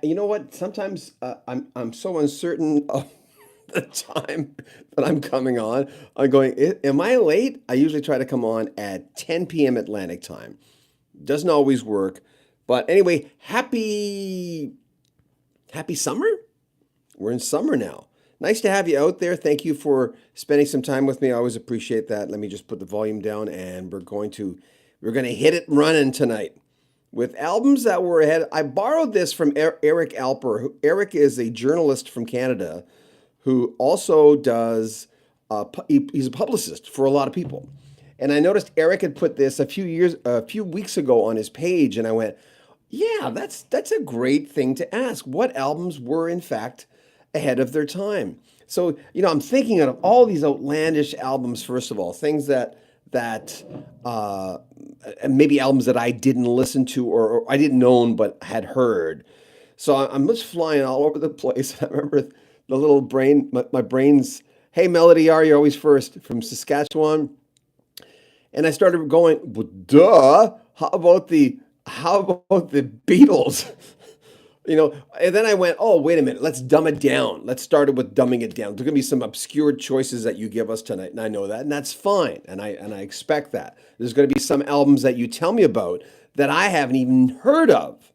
You know what? Sometimes I'm so uncertain of the time that I'm coming on. I'm going, Am I late?" I usually try to come on at 10 p.m. Atlantic time. Doesn't always work, but anyway, happy summer. We're in summer now. Nice to have you out there. Thank you for spending some time with me. I always appreciate that. Let me just put the volume down, and we're going to hit it running tonight with albums that were ahead. I borrowed this from Eric Alper. Eric is a journalist from Canada who also does. He's a publicist for a lot of people, and I noticed Eric had put this a few weeks ago on his page, and I went, "Yeah, that's a great thing to ask. What albums were in fact ahead of their time?" So I'm thinking of all these outlandish albums. First of all, things that maybe albums that I didn't listen to or I didn't own but had heard. So I'm just flying all over the place. I remember the little brain, my brain's, "Hey, Melody R, you're always first," from Saskatchewan. And I started going, "Well, duh, how about the Beatles?" And then I went, "Oh, wait a minute, let's dumb it down. Let's start it with dumbing it down. There's gonna be some obscure choices that you give us tonight, and I know that, and that's fine, and I expect that. There's gonna be some albums that you tell me about that I haven't even heard of.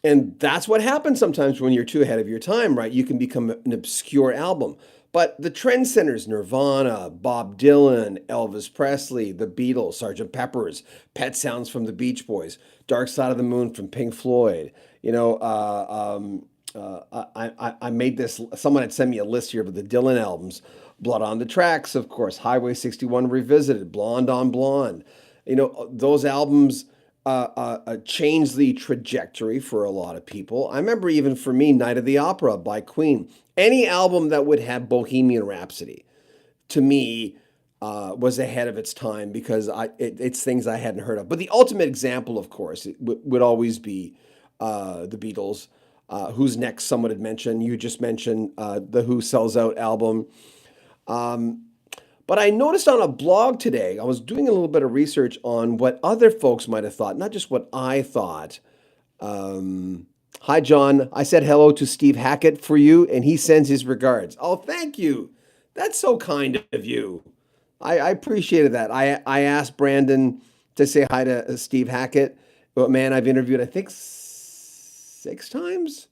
And that's what happens sometimes when you're too ahead of your time, right? You can become an obscure album. But the trendsetters, Nirvana, Bob Dylan, Elvis Presley, the Beatles, Sgt. Pepper's, Pet Sounds from the Beach Boys, Dark Side of the Moon from Pink Floyd. I made this, someone had sent me a list here of the Dylan albums. Blood on the Tracks, of course, Highway 61 Revisited, Blonde on Blonde. Those albums changed the trajectory for a lot of people. I remember even for me, Night of the Opera by Queen. Any album that would have Bohemian Rhapsody, to me, was ahead of its time because it's things I hadn't heard of. But the ultimate example, of course, would always be the Beatles. Who's Next? Someone had mentioned. You just mentioned the Who Sells Out album. But I noticed on a blog today, I was doing a little bit of research on what other folks might have thought, not just what I thought. Hi, John. I said hello to Steve Hackett for you, and he sends his regards. Oh, thank you. That's so kind of you. I appreciated that. I asked Brandon to say hi to Steve Hackett, a man I've interviewed, I think, 6 times.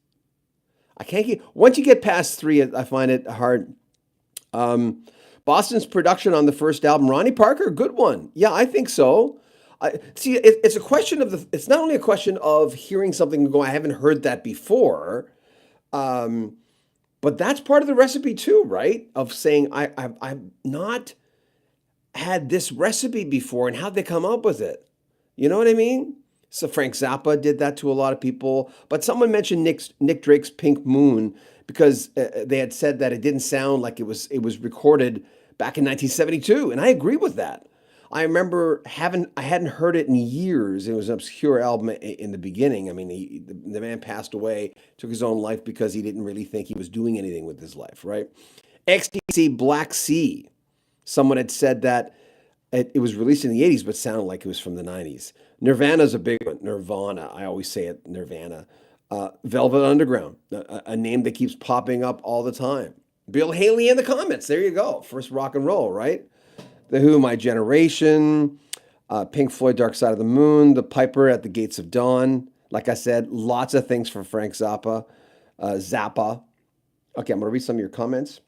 I can't get, once you get past three, I find it hard. Um, Boston's production on the first album, Ronnie Parker, good one. Yeah, I think so. See, it's a question of it's not only a question of hearing something and going, "I haven't heard that before," um, but that's part of the recipe too, right? Of saying, I've not had this recipe before, and how'd they come up with it? You know what I mean? So Frank Zappa did that to a lot of people. But someone mentioned Nick Drake's Pink Moon because they had said that it didn't sound like it was recorded back in 1972, and I agree with that. I remember I hadn't heard it in years. It was an obscure album in the beginning. I mean, the man passed away, took his own life because he didn't really think he was doing anything with his life, right? XTC Black Sea. Someone had said that it was released in the 80s, but sounded like it was from the 90s. Nirvana's a big one. Nirvana. I always say it, Nirvana. Velvet Underground, a name that keeps popping up all the time. Bill Haley in the comments. There you go. First rock and roll, right? The Who, My Generation. Pink Floyd, Dark Side of the Moon. The Piper at the Gates of Dawn. Like I said, lots of things for Frank Zappa. Zappa. Okay, I'm going to read some of your comments.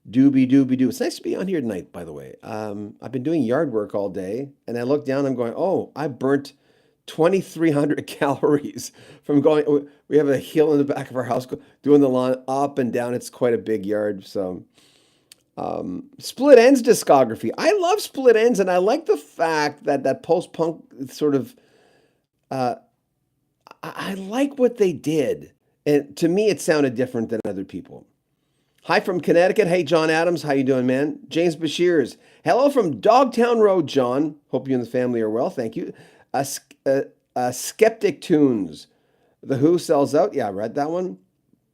Doobie doobie doo. It's nice to be on here tonight, by the way. I've been doing yard work all day, and I look down. I'm going, "Oh, I burnt 2,300 calories from going." We have a hill in the back of our house, doing the lawn up and down. It's quite a big yard. So, Split Ends discography. I love Split Ends, and I like the fact that that post punk sort of. Uh, I like what they did, and to me, it sounded different than other people. Hi from Connecticut. Hey, John Adams. How you doing, man? James Bashirs. Hello from Dogtown Road, John. Hope you and the family are well. Thank you. Skeptic Tunes. The Who Sells Out. Yeah, I read that one.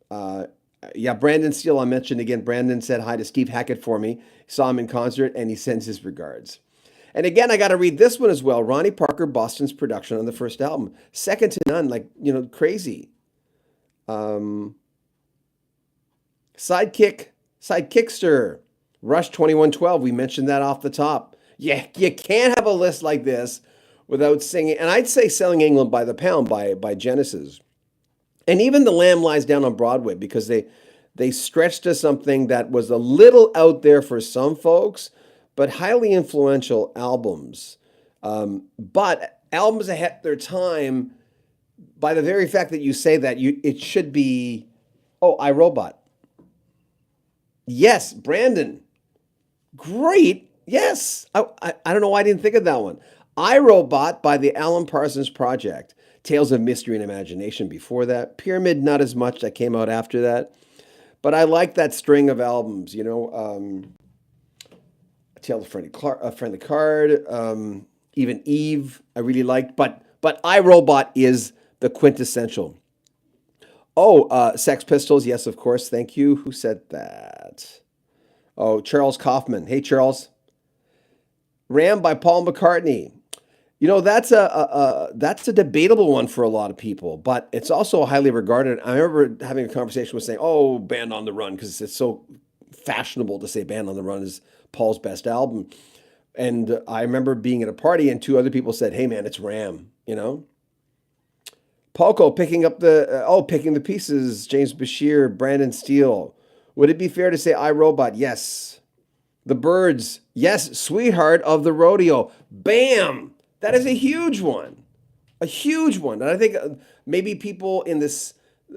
Uh, yeah, Brandon Steele, I mentioned again. Brandon said hi to Steve Hackett for me. Saw him in concert, and he sends his regards. And again, I got to read this one as well. Ronnie Parker, Boston's production on the first album, second to none. Like, crazy. Um, Sidekickster, Rush 2112. We mentioned that off the top. Yeah, you can't have a list like this without singing. And I'd say Selling England by the Pound by Genesis. And even The Lamb Lies Down on Broadway, because they stretched to something that was a little out there for some folks, but highly influential albums. But albums ahead of their time, by the very fact that you say that, it should be, oh, iRobot. Yes, Brandon. Great. Yes. I don't know why I didn't think of that one. iRobot by the Alan Parsons Project. Tales of Mystery and Imagination before that. Pyramid, not as much. That came out after that. But I like that string of albums, Tale of Friendly Card, even Eve, I really liked. But iRobot is the quintessential. Oh, Sex Pistols, yes, of course. Thank you. Who said that? Oh, Charles Kaufman. Hey, Charles. Ram by Paul McCartney. That's a debatable one for a lot of people, but it's also highly regarded. I remember having a conversation with saying, "Oh, Band on the Run," because it's so fashionable to say Band on the Run is Paul's best album. And I remember being at a party and two other people said, "Hey, man, it's Ram." Polko picking the pieces. James Bashir, Brandon Steele. Would it be fair to say iRobot? Yes. The Byrds. Yes. Sweetheart of the Rodeo. Bam. That is a huge one. A huge one. And I think maybe people in this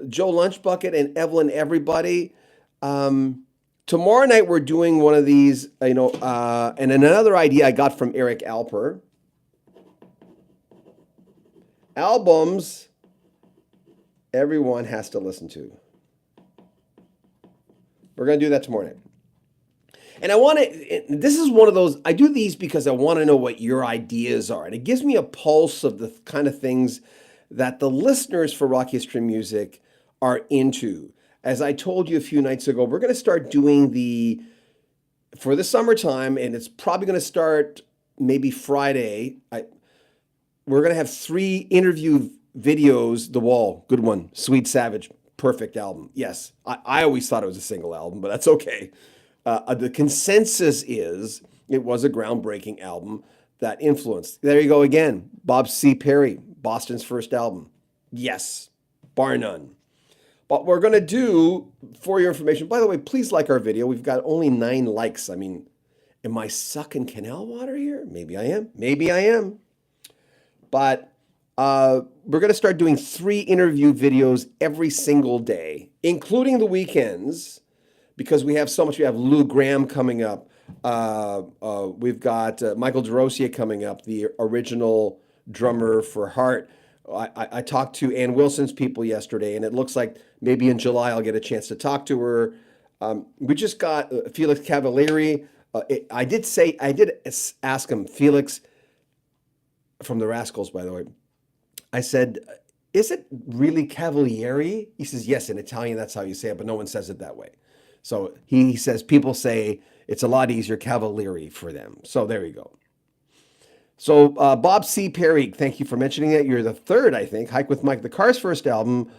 Joe Lunchbucket and Evelyn Everybody, tomorrow night we're doing one of these, and another idea I got from Eric Alper. Albums everyone has to listen to. We're going to do that tomorrow night. And this is one of those, I do these because I want to know what your ideas are. And it gives me a pulse of the kind of things that the listeners for Rock History Music are into. As I told you a few nights ago, we're going to start doing for the summertime, and it's probably going to start maybe Friday. We're going to have 3 interview videos. The Wall, good one. Sweet Savage, perfect album. Yes, I always thought it was a single album, but that's okay. The consensus is it was a groundbreaking album that influenced. There you go again. Bob C. Perry, Boston's first album. Yes, bar none. But we're going to do, for your information, by the way, please like our video. We've got only 9 likes. I mean, am I sucking canal water here? Maybe I am. Maybe I am. But we're going to start doing 3 interview videos every single day, including the weekends, because we have so much. We have Lou Gramm coming up. We've got Michael DeRosia coming up, the original drummer for Heart. I talked to Ann Wilson's people yesterday, and it looks like maybe in July I'll get a chance to talk to her. We just got Felix Cavalieri. I did ask him, Felix, from the Rascals, by the way. I said, is it really Cavalieri? He says, yes, in Italian, that's how you say it, but no one says it that way. So he says people say it's a lot easier Cavalieri for them. So there you go. So Bob C. Perry, thank you for mentioning it. You're the third, I think. Hike with Mike, the Cars' first album,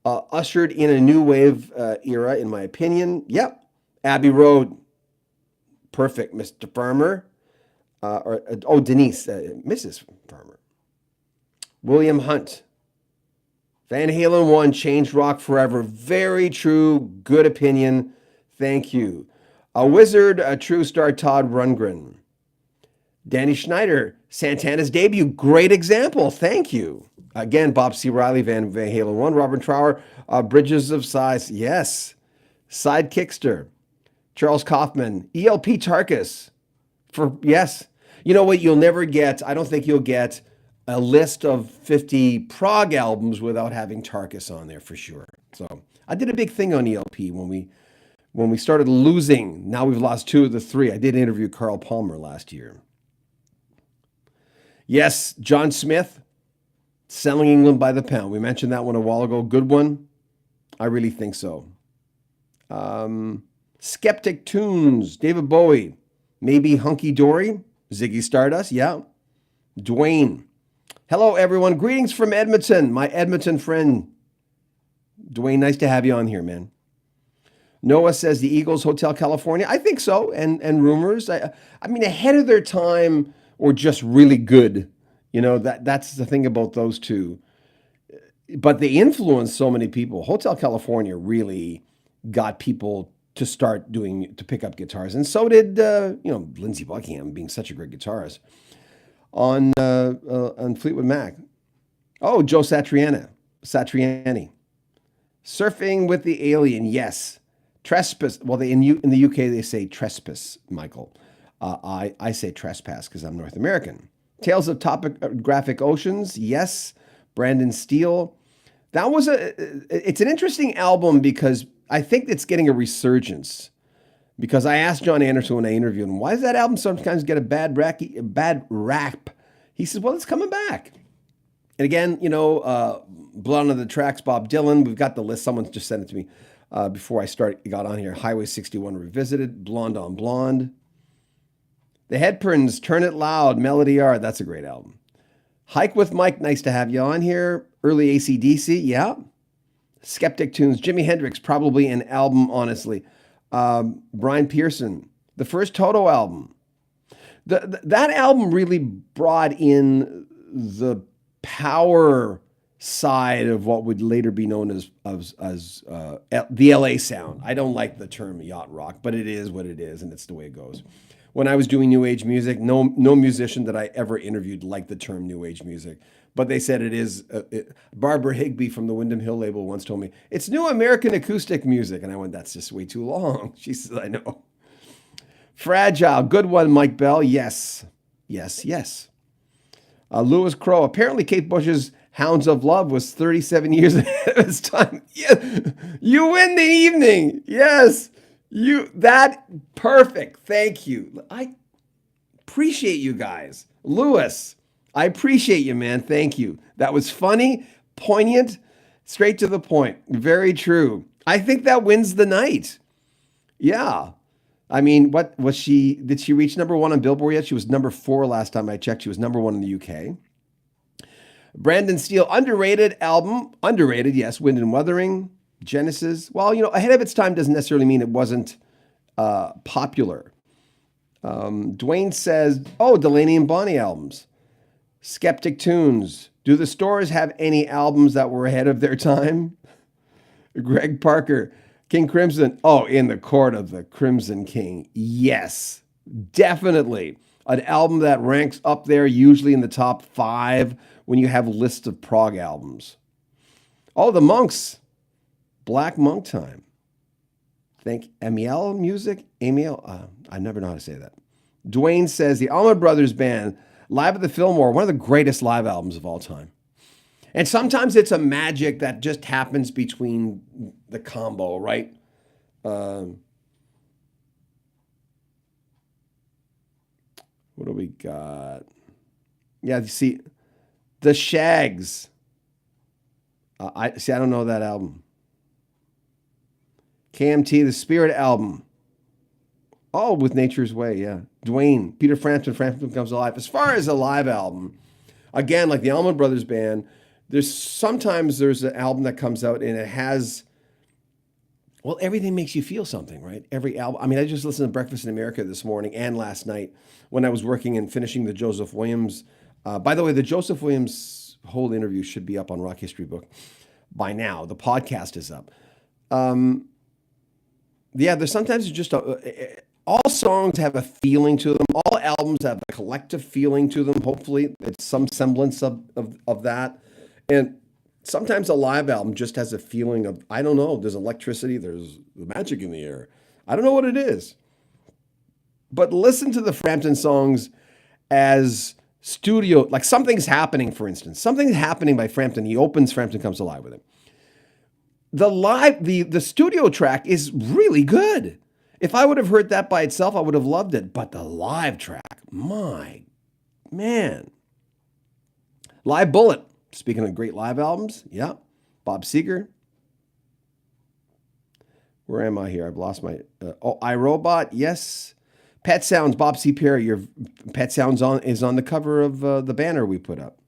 ushered in a new wave era, in my opinion. Yep. Abbey Road, perfect. Mr. Farmer, Denise, Mrs. Farmer. William Hunt, Van Halen 1, changed rock forever. Very true, good opinion. Thank you. A Wizard, a true star, Todd Rundgren. Danny Schneider, Santana's debut, great example. Thank you. Again, Bob C. Riley, Van Halen 1, Robert Trower, Bridges of Sighs, yes. Sidekickster, Charles Kaufman, ELP Tarkus, yes. You know what, you'll never get, I don't think you'll get a list of 50 Prog albums without having Tarkus on there for sure. So I did a big thing on ELP when we started losing. Now we've lost 2 of the 3. I did interview Carl Palmer last year. Yes, John Smith, Selling England by the Pound. We mentioned that one a while ago. Good one. I really think so. Skeptic Tunes, David Bowie, maybe Hunky Dory. Ziggy Stardust, yeah. Dwayne. Hello, everyone. Greetings from Edmonton, my Edmonton friend. Dwayne, nice to have you on here, man. Noah says the Eagles Hotel California. I think so, and rumors. I mean, ahead of their time or just really good. That's the thing about those two. But they influenced so many people. Hotel California really got people to pick up guitars, and so did Lindsey Buckingham being such a great guitarist on Fleetwood Mac. Oh, Joe Satriani, surfing with the alien. Yes, trespass. Well, in the UK they say trespass, Michael. I say trespass because I'm North American. Tales of Topographic Oceans. Yes, Brandon Steele. It's an interesting album because I think it's getting a resurgence. Because I asked John Anderson when I interviewed him, why does that album sometimes get a bad rap? He says, well, it's coming back. And again, Blood on the Tracks, Bob Dylan. We've got the list. Someone just sent it to me before I got on here. Highway 61 Revisited, Blonde on Blonde. The Headprints, Turn It Loud, Melody Art. That's a great album. Hike with Mike, nice to have you on here. Early AC/DC, yeah. Skeptic Tunes, Jimi Hendrix, probably an album, honestly. Brian Pearson, the first Toto album. That album really brought in the power side of what would later be known as the LA sound. I don't like the term yacht rock, but it is what it is, and it's the way it goes. When I was doing New Age music, no musician that I ever interviewed liked the term New Age music. But they said it is. Barbara Higbee from the Windham Hill label once told me, it's new American acoustic music. And I went, that's just way too long. She says, I know. Fragile. Good one, Mike Bell. Yes. Lewis Crow. Apparently Kate Bush's Hounds of Love was 37 years ahead of its time. Yeah. You win the evening. Yes. Perfect. Thank you. I appreciate you guys. Lewis, I appreciate you, man. Thank you. That was funny, poignant, straight to the point. Very true. I think that wins the night. Yeah. I mean, did she reach number 1 on Billboard yet? She was number 4 last time I checked. She was number 1 in the UK. Brandon Steele, underrated album. Underrated, yes. Wind and Wuthering, Genesis. Well, ahead of its time doesn't necessarily mean it wasn't popular. Dwayne says, Delaney and Bonnie albums. Skeptic Tunes. Do the Stores have any albums that were ahead of their time? Greg Parker. King Crimson. In the Court of the Crimson King. Yes, definitely. An album that ranks up there, usually in the top 5 when you have lists of prog albums. The Monks. Black Monk Time. Thank Amiel Music. Amiel. I never know how to say that. Dwayne says the Allman Brothers Band, Live at the Fillmore, one of the greatest live albums of all time. And sometimes it's a magic that just happens between the combo, right? What do we got? Yeah, you see, The Shags. I don't know that album. KMT, The Spirit album. With Nature's Way, yeah. Dwayne, Peter Frampton Comes Alive. As far as a live album, again, like the Allman Brothers Band, there's an album that comes out and it has, everything makes you feel something, right? Every album. I mean, I just listened to Breakfast in America this morning and last night when I was working and finishing the Joseph Williams. By the way, the Joseph Williams whole interview should be up on Rock History Book by now. The podcast is up. There's sometimes just all songs have a feeling to them. All albums have a collective feeling to them. Hopefully, it's some semblance of that. And sometimes a live album just has a feeling of, I don't know, there's electricity, there's magic in the air. I don't know what it is. But listen to the Frampton songs as studio, like something's happening, for instance. Something's happening by Frampton. He opens Frampton Comes Alive with it. The studio track is really good. If I would have heard that by itself, I would have loved it. But the live track, my man. Live Bullet. Speaking of great live albums, yeah. Bob Seger. Where am I here? I've lost my... iRobot, yes. Pet Sounds, Bob C. Perry, your Pet Sounds is on the cover of the banner we put up.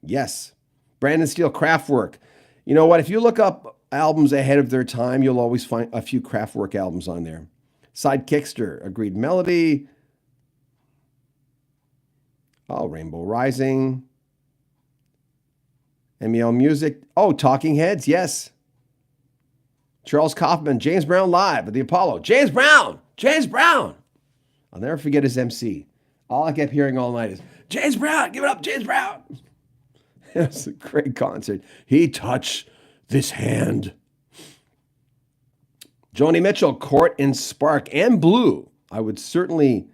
Yes. Brandon Steele, Kraftwerk. You know what? If you look up albums ahead of their time, you'll always find a few Kraftwerk albums on there. Sidekickster, Agreed Melody. Oh, Rainbow Rising. MEL Music. Oh, Talking Heads, yes. Charles Kaufman, James Brown Live at the Apollo. James Brown! James Brown! I'll never forget his MC. All I kept hearing all night is, James Brown, give it up, James Brown! It was a great concert. He touched this hand. Joni Mitchell, Court and Spark, and Blue. I would certainly...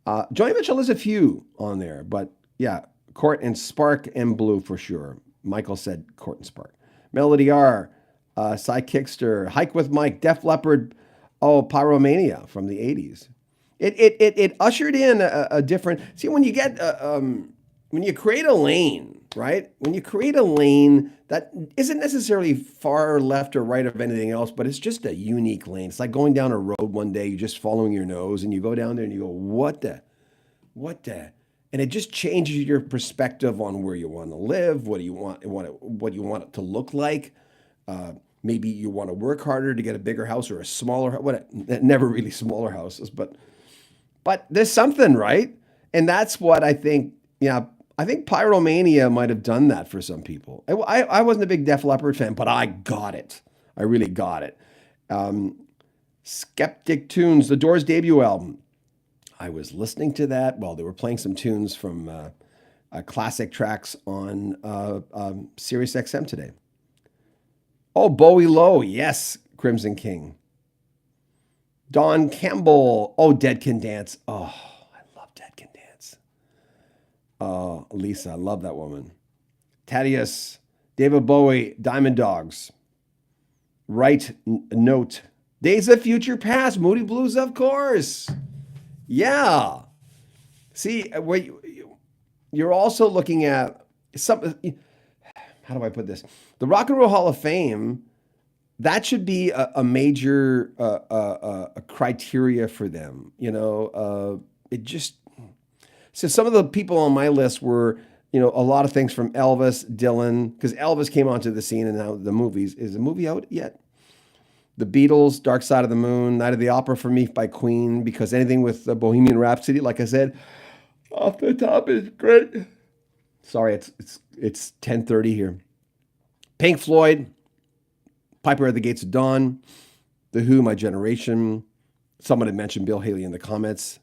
Joni Mitchell has a few on there, but yeah, Court and Spark and Blue for sure. Michael said Court and Spark. Melody R, Sidekickster, Hike with Mike, Def Leppard, Pyromania from the 80s. It ushered in a different... See, when you get... when you create a lane, right? When you create a lane that isn't necessarily far left or right of anything else, but it's just a unique lane. It's like going down a road one day, you're just following your nose, and you go down there and you go, what the? And it just changes your perspective on where you want to live, what you want it to look like. Maybe you want to work harder to get a bigger house or a smaller, never really smaller houses, but there's something, right? And that's what I think, I think Pyromania might have done that for some people. I wasn't a big Def Leppard fan, but I got it. I really got it. Skeptic Tunes, the Doors debut album. I was listening to that while they were playing some tunes from classic tracks on Sirius XM today. Oh, Bowie Lowe, yes, Crimson King. Don Campbell, Dead Can Dance. Oh, I love Dead Can Dance. Lisa, I love that woman. Thaddeus, David Bowie, Diamond Dogs. Right Note. Days of Future Past, Moody Blues, of course. Yeah. See, you're also looking at some... How do I put this? The Rock and Roll Hall of Fame, that should be a major criteria for them. It just... So some of the people on my list were, a lot of things from Elvis, Dylan, because Elvis came onto the scene and now the movies. Is the movie out yet? The Beatles, Dark Side of the Moon, Night of the Opera for me by Queen, because anything with Bohemian Rhapsody, like I said, off the top is great. Sorry, it's 10:30 here. Pink Floyd, Piper at the Gates of Dawn, The Who, My Generation. Someone had mentioned Bill Haley in the comments.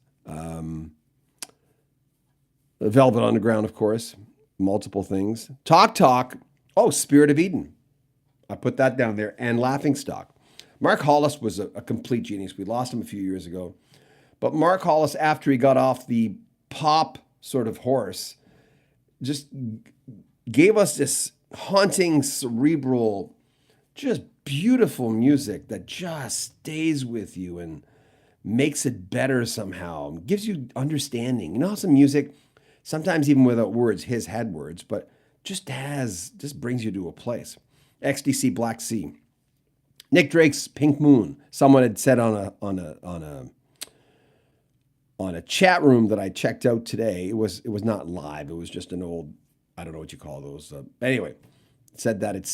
Velvet Underground, of course. Multiple things. Talk. Spirit of Eden. I put that down there. And Laughingstock. Mark Hollis was a complete genius. We lost him a few years ago. But Mark Hollis, after he got off the pop sort of horse, just gave us this haunting, cerebral, just beautiful music that just stays with you and makes it better somehow. Gives you understanding. You know how some music, sometimes even without words, his had words, but just brings you to a place. XTC Black Sea. Nick Drake's Pink Moon. Someone had said on a chat room that I checked out today. It was not live. It was just an old, I don't know what you call those. Anyway, it said that it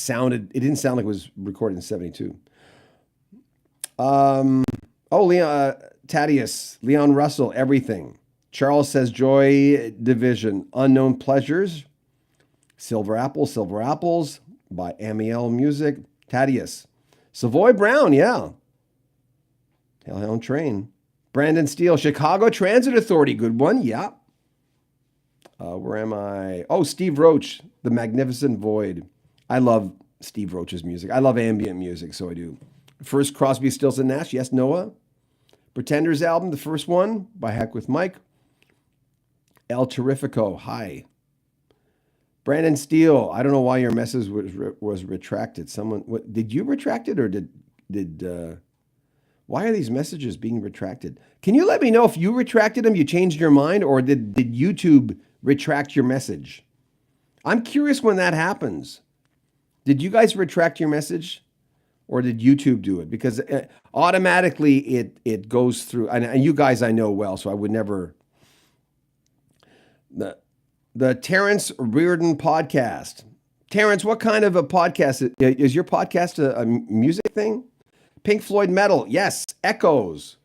didn't sound like it was recorded in 72. Thaddeus, Leon Russell, Everything. Charles says Joy Division, Unknown Pleasures. Silver Apples by Amiel Music. Thaddeus. Savoy Brown, yeah. Hellhound Train. Brandon Steele, Chicago Transit Authority, good one, yeah. Where am I? Steve Roach, The Magnificent Void. I love Steve Roach's music. I love ambient music, so I do. First Crosby, Stills and Nash, yes, Noah. Pretenders album, the first one, by Heck with Mike. El Terrifico, hi. Brandon Steele, I don't know why your message was retracted. Did you retract it or did why are these messages being retracted? Can you let me know if you retracted them, you changed your mind, or did YouTube retract your message? I'm curious when that happens. Did you guys retract your message? or did YouTube do it? Because automatically it goes through, and you guys I know well, so I would never. The the Terrence Reardon podcast. Terrence, what kind of a podcast is your podcast? A music thing? Pink Floyd metal, yes. Echoes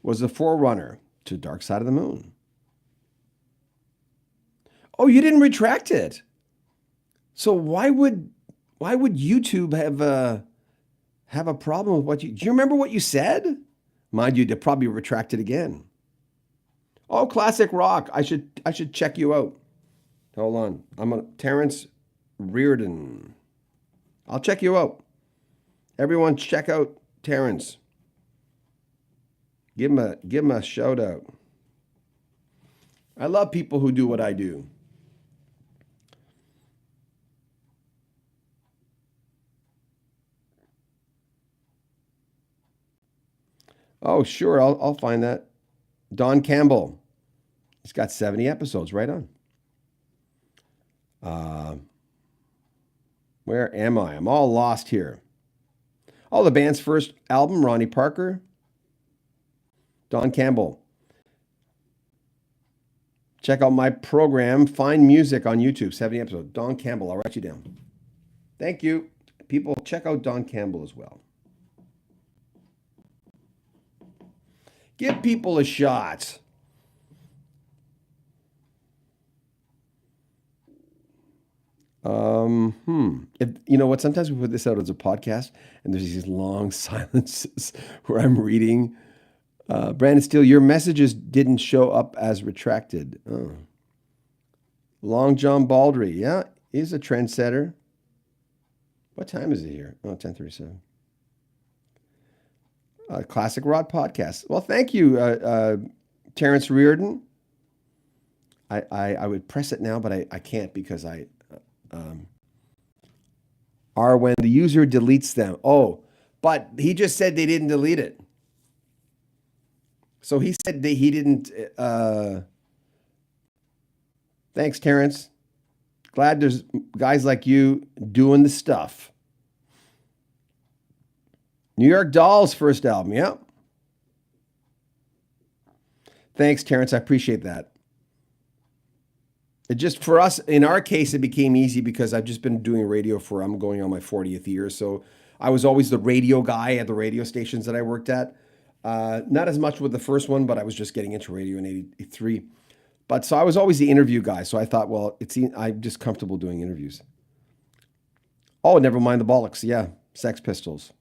was the forerunner to Dark Side of the Moon. Oh, you didn't retract it. So why would YouTube have a problem with what you? Do you remember what you said? Mind you, to probably retract it again. Oh, classic rock. I should check you out. Hold on. I'm on Terrence Reardon. I'll check you out. Everyone, check out Terrence. Give him a shout out. I love people who do what I do. Oh, sure. I'll find that. Don Campbell. He's got 70 episodes. Right on. Uh, where am I? I'm all lost here. Oh, the band's first album, Ronnie Parker, Don Campbell. Check out my program, Find Music on YouTube, 70 episodes. Don Campbell, I'll write you down. Thank you. People, check out Don Campbell as well. Give people a shot. If, you know what? Sometimes we put this out as a podcast, and there's these long silences where I'm reading. Brandon Steele, your messages didn't show up as retracted. Oh. Long John Baldry, yeah, he's a trendsetter. What time is it here? Oh, 10:37. Classic Rod podcast. Well, thank you, Terrence Reardon. I would press it now, but I can't because um, are when the user deletes them. Oh, but he just said they didn't delete it. So he said that he didn't. Thanks, Terrence. Glad there's guys like you doing the stuff. New York Dolls first album, yeah. Thanks, Terrence. I appreciate that. It just for us, in our case, it became easy because I've just been doing radio I'm going on my 40th year. So I was always the radio guy at the radio stations that I worked at. Not as much with the first one, but I was just getting into radio in 83. But so I was always the interview guy. So I thought, well, I'm just comfortable doing interviews. Oh, never mind the bollocks. Yeah, Sex Pistols.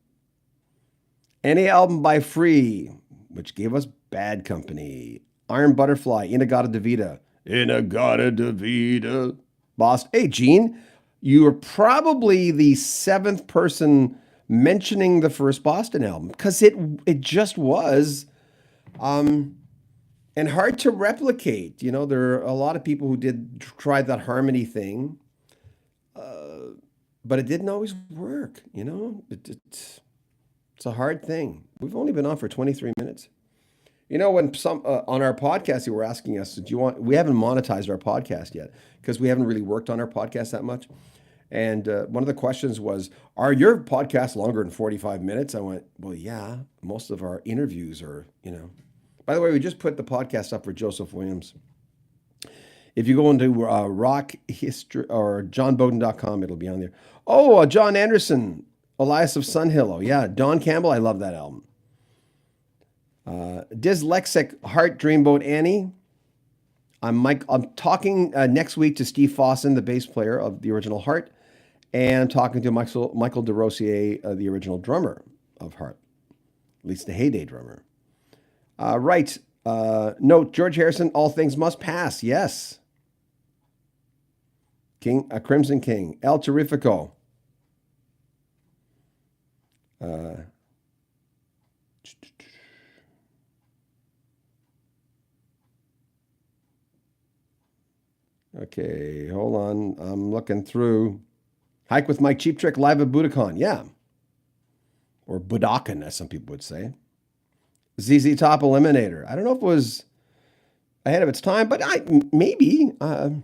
Any album by Free, which gave us Bad Company. Iron Butterfly, Inagata Devita. Inagata Devita. Boss. Hey, Gene, you are probably the seventh person mentioning the first Boston album because it just was and hard to replicate. You know, there are a lot of people who did try that harmony thing, but it didn't always work. You know, it's a hard thing. We've only been on for 23 minutes. You know, when some on our podcast, you were asking us, do you want? We haven't monetized our podcast yet because we haven't really worked on our podcast that much. And one of the questions was, are your podcasts longer than 45 minutes? I went, well, yeah, most of our interviews are, you know. By the way, we just put the podcast up for Joseph Williams. If you go into rock history or johnbowden.com, it'll be on there. Oh, John Anderson, Elias of Sunhillow. Yeah, Don Campbell, I love that album. Dyslexic Heart Dreamboat Annie. I'm talking next week to Steve Fossen, the bass player of the original Heart, and I'm talking to Michael DeRosier, the original drummer of Heart, at least the heyday drummer. Right. Note, George Harrison, All Things Must Pass. Yes. King, Crimson King. El Terrifico. Okay, hold on. I'm looking through. Hike with Mike Cheap Trick live at Budokan. Yeah. Or Budokan, as some people would say. ZZ Top Eliminator. I don't know if it was ahead of its time, but maybe. I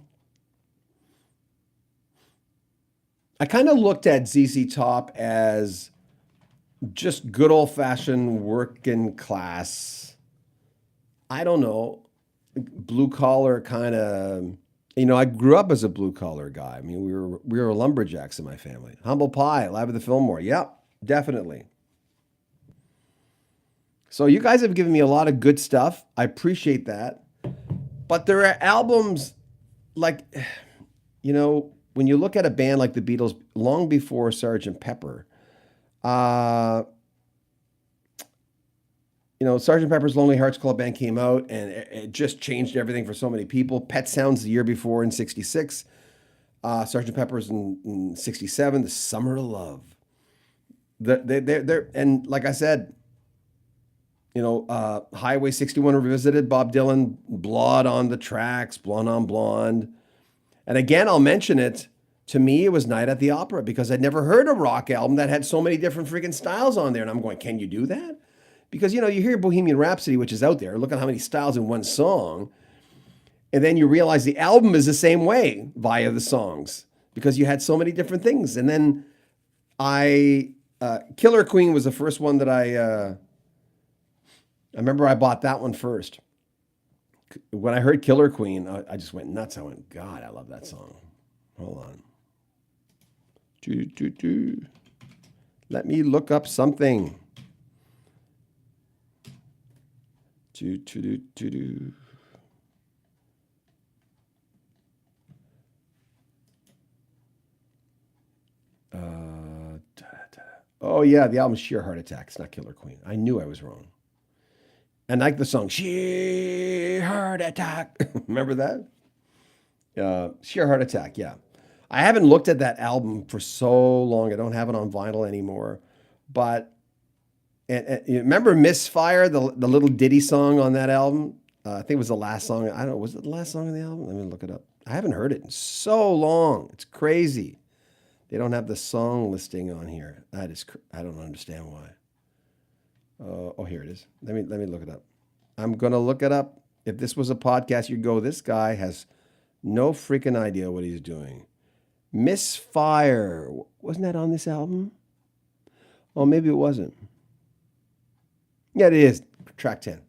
kind of looked at ZZ Top as just good old fashioned working class. I don't know, blue collar kind of. I grew up as a blue collar guy. I mean, we were lumberjacks in my family. Humble pie, live at the Fillmore. Yep, definitely. So you guys have given me a lot of good stuff. I appreciate that. But there are albums like, when you look at a band like the Beatles, long before Sergeant Pepper, uh, Sergeant Pepper's Lonely Hearts Club Band came out, and it just changed everything for so many people. Pet Sounds the year before in '66, Sergeant Pepper's in '67, The Summer of Love. And like I said, Highway 61 Revisited, Bob Dylan, Blood on the Tracks, Blonde on Blonde. And again, I'll mention it. To me, it was Night at the Opera because I'd never heard a rock album that had so many different freaking styles on there. And I'm going, can you do that? Because, you hear Bohemian Rhapsody, which is out there. Look at how many styles in one song. And then you realize the album is the same way via the songs because you had so many different things. And then Killer Queen was the first one that I remember I bought that one first. When I heard Killer Queen, I just went nuts. I went, God, I love that song. Hold on. Let me look up something. Oh, yeah, the album Sheer Heart Attack. It's not Killer Queen. I knew I was wrong. And I like the song Sheer Heart Attack. Remember that? Sheer Heart Attack, yeah. I haven't looked at that album for so long. I don't have it on vinyl anymore. But and you remember Misfire, the little ditty song on that album? I think it was the last song. I don't know. Was it the last song on the album? Let me look it up. I haven't heard it in so long. It's crazy. They don't have the song listing on here. I don't understand why. Oh, here it is. Let me look it up. I'm gonna look it up. If this was a podcast, you'd go, this guy has no freaking idea what he's doing. Misfire. Wasn't that on this album? Oh, maybe it wasn't. Yeah, it is. Track 10.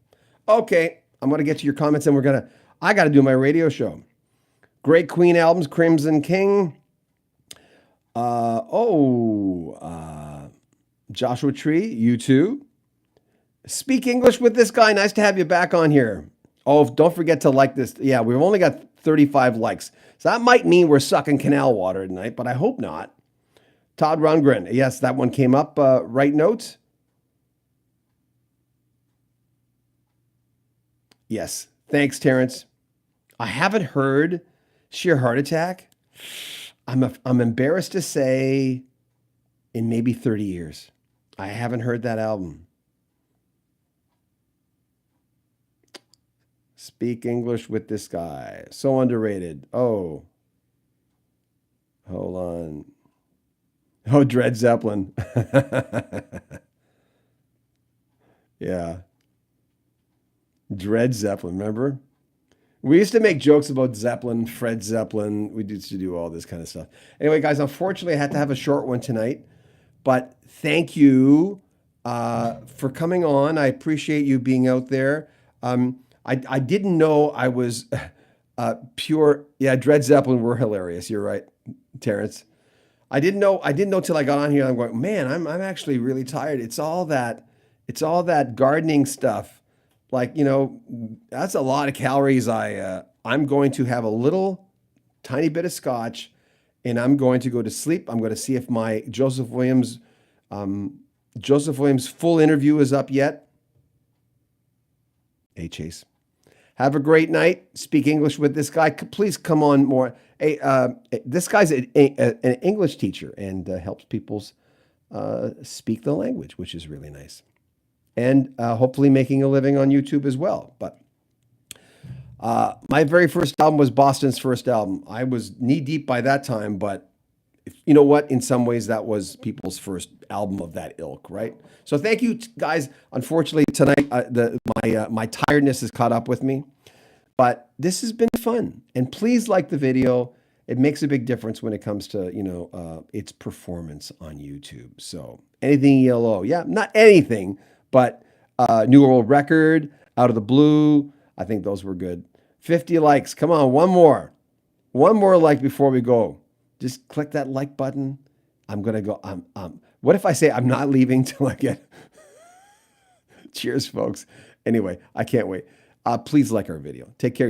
Okay, I'm gonna get to your comments and I gotta do my radio show. Great Queen albums, Crimson King. Joshua Tree, you too. Speak English with this guy. Nice to have you back on here. Oh, don't forget to like this. Yeah, we've only got 35 likes. So that might mean we're sucking canal water tonight, but I hope not. Todd Rundgren. Yes, that one came up. Right notes. Yes. Thanks, Terrence. I haven't heard Sheer Heart Attack. I'm embarrassed to say in maybe 30 years. I haven't heard that album. Speak English with this guy. So underrated. Oh. Hold on. Oh, Dred Zeppelin. Yeah. Dred Zeppelin, remember? We used to make jokes about Zeppelin, Fred Zeppelin. We used to do all this kind of stuff. Anyway, guys, unfortunately, I had to have a short one tonight. But thank you for coming on. I appreciate you being out there. I didn't know I was pure. Yeah, Dred Zeppelin were hilarious. You're right, Terrence. I didn't know till I got on here. I'm going, man, I'm actually really tired. It's all that gardening stuff. Like, that's a lot of calories. I'm going to have a little tiny bit of scotch and I'm going to go to sleep. I'm going to see if my Joseph Williams full interview is up yet. Hey, Chase. Have a great night. Speak English with this guy. Please come on more. Hey, this guy's an English teacher and helps people speak the language, which is really nice. And hopefully making a living on YouTube as well. But my very first album was Boston's first album. I was knee deep by that time, but you know what? In some ways, that was people's first album of that ilk, right? So thank you, guys. Unfortunately, tonight my tiredness has caught up with me, but this has been fun. And please like the video. it makes a big difference when it comes to, its performance on YouTube. So anything ELO, yeah, not anything, but new world record, out of the blue. I think those were good. 50 likes. Come on, one more. One more like before we go. Just click that like button. I'm gonna go. What if I say I'm not leaving till I get? Cheers, folks. Anyway, I can't wait. Please like our video. Take care of yourself.